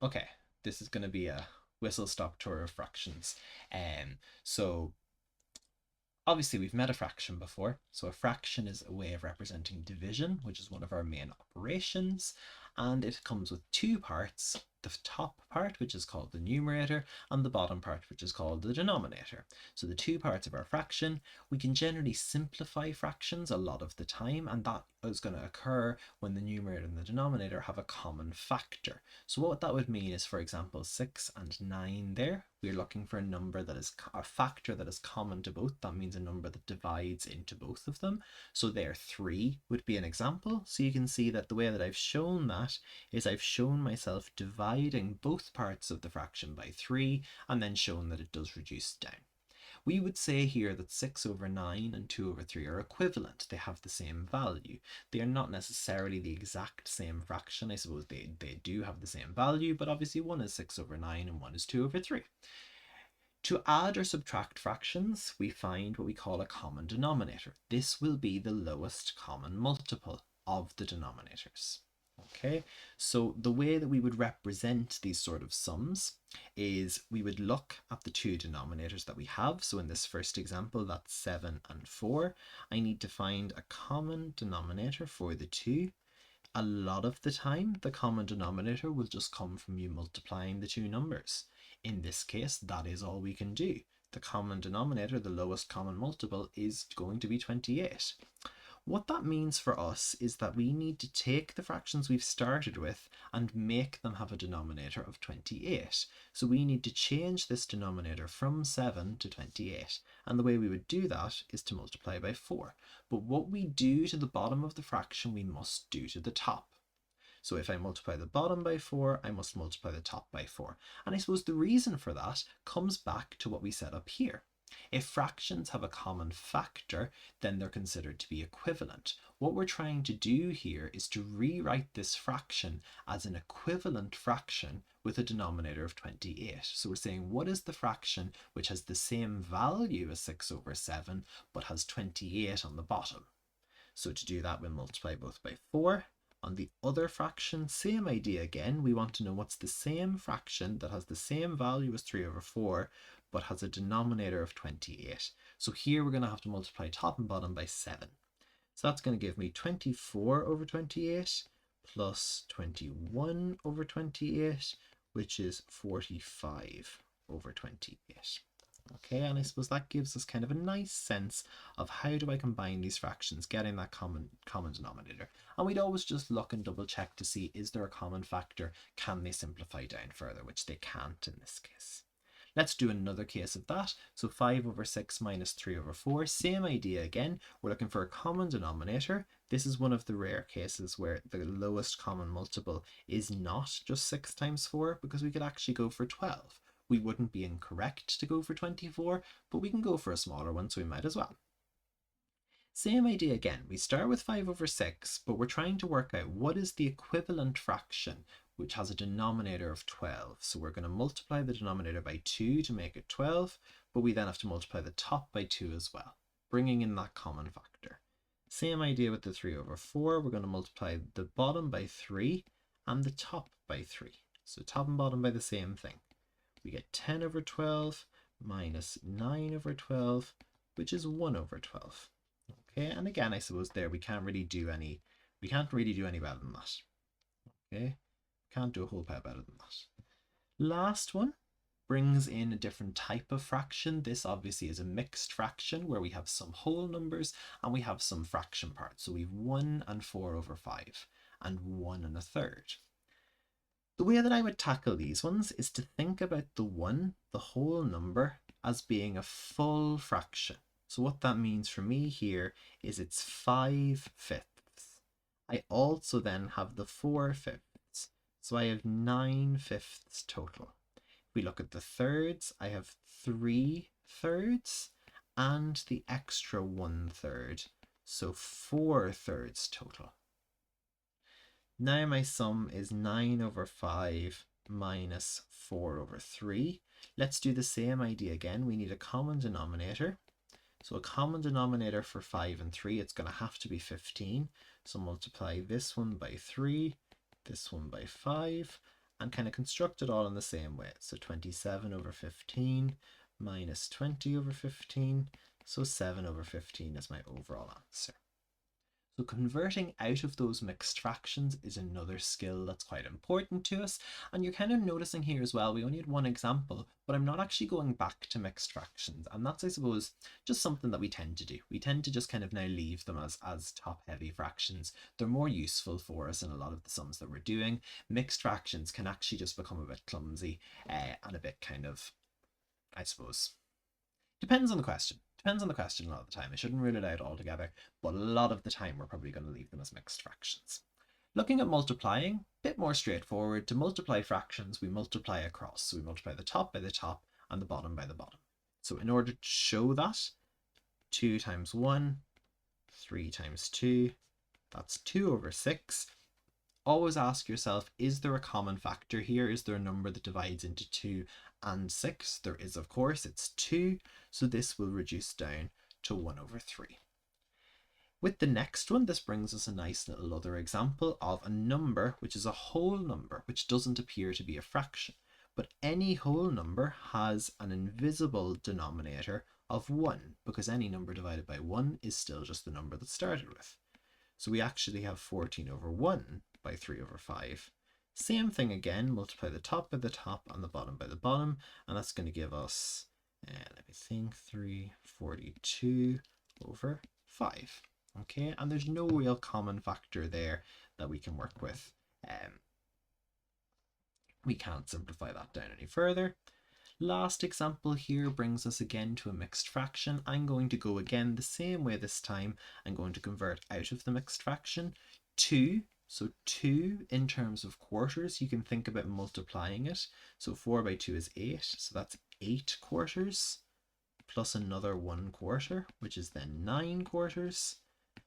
Okay, this is going to be a whistle stop tour of fractions. So obviously we've met a fraction before. So a fraction is a way of representing division, which is one of our main operations. And it comes with two parts, the top part, which is called the numerator, and the bottom part, which is called the denominator. So the two parts of our fraction, we can generally simplify fractions a lot of the time, and that is going to occur when the numerator and the denominator have a common factor. So what that would mean is, for example, 6 and 9 there, we're looking for a number that is a factor that is common to both. That means a number that divides into both of them. So there 3 would be an example. So you can see that the way that I've shown that is I've shown myself dividing both parts of the fraction by 3 and then shown that it does reduce down. We would say here that 6 over 9 and 2 over 3 are equivalent. They have the same value. They are not necessarily the exact same fraction. I suppose they do have the same value, but obviously one is 6 over 9 and one is 2 over 3. To add or subtract fractions, we find what we call a common denominator. This will be the lowest common multiple of the denominators. Okay, so the way that we would represent these sort of sums is we would look at the two denominators that we have. So in this first example, that's 7 and 4. I need to find a common denominator for the two. A lot of the time, the common denominator will just come from you multiplying the two numbers. In this case, that is all we can do. The common denominator, the lowest common multiple, is going to be 28. What that means for us is that we need to take the fractions we've started with and make them have a denominator of 28. So we need to change this denominator from 7 to 28. And the way we would do that is to multiply by 4. But what we do to the bottom of the fraction, we must do to the top. So if I multiply the bottom by 4, I must multiply the top by 4. And I suppose the reason for that comes back to what we set up here. If fractions have a common factor, then they're considered to be equivalent. What we're trying to do here is to rewrite this fraction as an equivalent fraction with a denominator of 28. So we're saying, what is the fraction which has the same value as 6 over 7, but has 28 on the bottom? So to do that, we'll multiply both by 4. On the other fraction, same idea again. We want to know what's the same fraction that has the same value as 3 over 4, but has a denominator of 28. So here we're going to have to multiply top and bottom by 7. So that's going to give me 24 over 28 plus 21 over 28, which is 45 over 28. Okay, and I suppose that gives us kind of a nice sense of how do I combine these fractions, getting that common denominator. And we'd always just look and double check to see, is there a common factor? Can they simplify down further? Which they can't in this case. Let's do another case of that. So 5 over 6 minus 3 over 4, same idea again. We're looking for a common denominator. This is one of the rare cases where the lowest common multiple is not just 6 times 4, because we could actually go for 12. We wouldn't be incorrect to go for 24, but we can go for a smaller one, so we might as well. Same idea again. We start with 5 over 6, but we're trying to work out what is the equivalent fraction which has a denominator of 12. So we're going to multiply the denominator by 2 to make it 12, but we then have to multiply the top by 2 as well, bringing in that common factor. Same idea with the 3 over 4. We're going to multiply the bottom by 3 and the top by 3. So top and bottom by the same thing. We get 10 over 12 minus 9 over 12, which is 1 over 12. Okay, and again, I suppose there we can't really do any better than that. Okay, can't do a whole pile better than that. Last one brings in a different type of fraction. This obviously is a mixed fraction where we have some whole numbers and we have some fraction parts. So we've 1 and 4 over 5 and 1 and a third. The way that I would tackle these ones is to think about the 1, the whole number, as being a full fraction. So what that means for me here is it's 5/5. I also then have the 4/5. So I have 9/5 total. If we look at the thirds, I have 3/3 and the extra 1/3. So 4/3 total. Now my sum is 9 over 5 minus 4 over 3. Let's do the same idea again. We need a common denominator. So a common denominator for 5 and 3, it's going to have to be 15. So multiply this one by 3, this one by 5, and kind of construct it all in the same way. So 27 over 15 minus 20 over 15. So 7 over 15 is my overall answer. So converting out of those mixed fractions is another skill that's quite important to us. And you're kind of noticing here as well, we only had one example, but I'm not actually going back to mixed fractions. And that's, I suppose, just something that we tend to do. We tend to just kind of now leave them as top-heavy fractions. They're more useful for us in a lot of the sums that we're doing. Mixed fractions can actually just become a bit clumsy and a bit kind of, I suppose, depends on the question. Depends on the question a lot of the time. I shouldn't rule it out altogether, but a lot of the time we're probably going to leave them as mixed fractions. Looking at multiplying, a bit more straightforward. To multiply fractions, we multiply across. So we multiply the top by the top and the bottom by the bottom. So in order to show that, 2 times 1, 3 times 2, that's 2 over 6. Always ask yourself, is there a common factor here? Is there a number that divides into 2 and 6? There is, of course, it's 2, so this will reduce down to 1 over 3. With the next one, this brings us a nice little other example of a number which is a whole number, which doesn't appear to be a fraction. But any whole number has an invisible denominator of 1, because any number divided by 1 is still just the number that started with. So we actually have 14 over 1 by 3 over 5. Same thing again, multiply the top by the top and the bottom by the bottom, and that's going to give us, let me think, 342 over 5. Okay, and there's no real common factor there that we can work with. We can't simplify that down any further. Last example here brings us again to a mixed fraction. I'm going to go again the same way this time. I'm going to convert out of the mixed fraction 2. So 2 in terms of quarters, you can think about multiplying it. So 4 by 2 is 8, so that's 8 quarters, plus another 1 quarter, which is then 9 quarters.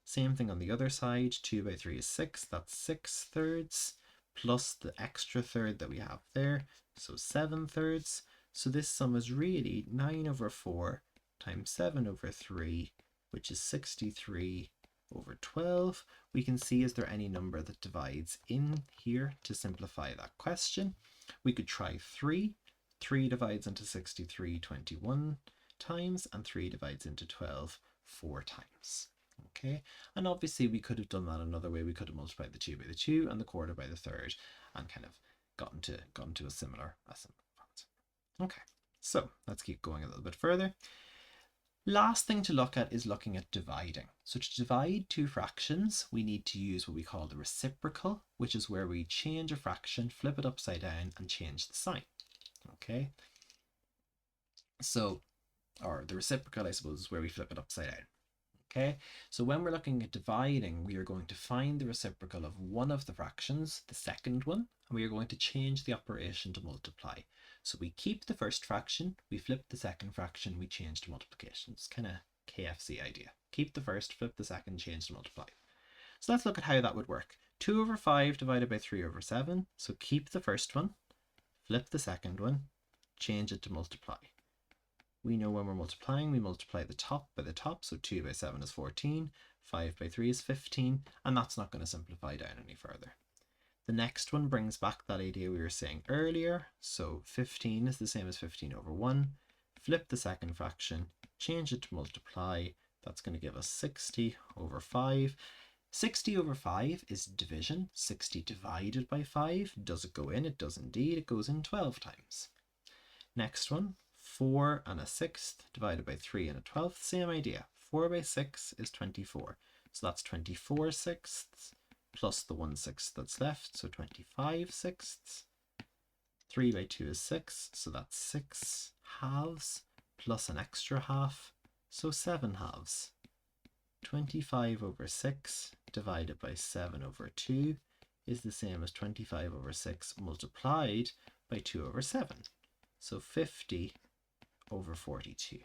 Same thing on the other side, 2 by 3 is 6, that's 6 thirds, plus the extra third that we have there, so 7 thirds. So this sum is really 9 over 4 times 7 over 3, which is 63 over 12. We can see, is there any number that divides in here to simplify that question? We could try 3. 3 divides into 63 21 times, and 3 divides into 12 4 times. Okay, and obviously we could have done that another way. We could have multiplied the 2 by the 2 and the quarter by the third and kind of gotten to a similar concept. Okay, so let's keep going a little bit further. Last thing to look at is looking at dividing. So to divide two fractions, we need to use what we call the reciprocal, which is where we change a fraction, flip it upside down, and change the sign. Okay, so, or the reciprocal, I suppose, is where we flip it upside down. Okay, so when we're looking at dividing, we are going to find the reciprocal of one of the fractions, the second one, and we are going to change the operation to multiply. So we keep the first fraction, we flip the second fraction, we change to multiplication. It's kind of KFC idea. Keep the first, flip the second, change to multiply. So let's look at how that would work. 2 over 5 divided by 3 over 7. So keep the first one, flip the second one, change it to multiply. We know when we're multiplying, we multiply the top by the top, so 2 by 7 is 14, 5 by 3 is 15, and that's not going to simplify down any further. The next one brings back that idea we were saying earlier, so 15 is the same as 15 over 1, flip the second fraction, change it to multiply, that's going to give us 60 over 5. 60 over 5 is division, 60 divided by 5, does it go in? It does indeed, it goes in 12 times. Next one, 4 and a sixth divided by 3 and a 12th, same idea. 4 by 6 is 24. So that's 24 sixths plus the 1 sixth that's left, so 25 sixths. 3 by 2 is 6, so that's 6 halves plus an extra half, so 7 halves. 25 over 6 divided by 7 over 2 is the same as 25 over 6 multiplied by 2 over 7. So 50 over 42.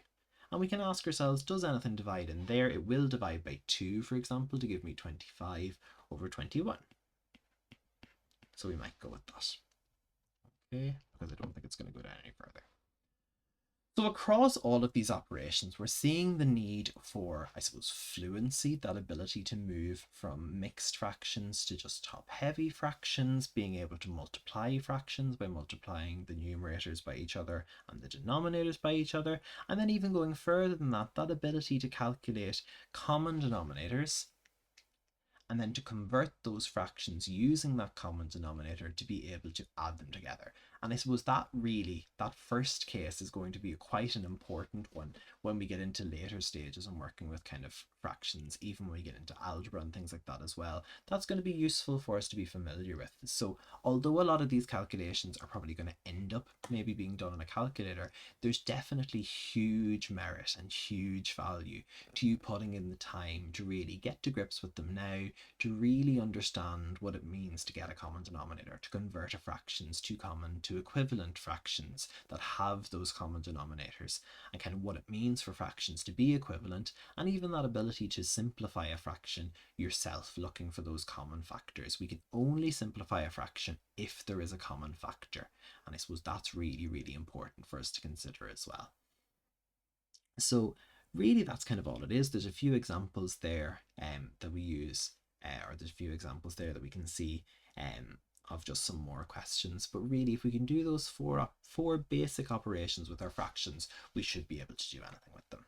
And we can ask ourselves, does anything divide in there? It will divide by 2, for example, to give me 25 over 21. So we might go with that. Okay, because I don't think it's going to go down any further. So across all of these operations, we're seeing the need for, I suppose, fluency, that ability to move from mixed fractions to just top-heavy fractions, being able to multiply fractions by multiplying the numerators by each other and the denominators by each other, and then even going further than that, that ability to calculate common denominators and then to convert those fractions using that common denominator to be able to add them together. And I suppose that really, that first case is going to be quite an important one when we get into later stages and working with kind of fractions, even when we get into algebra and things like that as well. That's going to be useful for us to be familiar with. So although a lot of these calculations are probably going to end up maybe being done on a calculator, there's definitely huge merit and huge value to you putting in the time to really get to grips with them now, to really understand what it means to get a common denominator, to convert a fractions to common to equivalent fractions that have those common denominators, and kind of what it means for fractions to be equivalent, and even that ability to simplify a fraction yourself, looking for those common factors. We can only simplify a fraction if there is a common factor, and I suppose that's really, really important for us to consider as well. So really that's kind of all it is. There's a few examples there that we use, or there's a few examples there that we can see of just some more questions. But really, if we can do those four basic operations with our fractions, we should be able to do anything with them.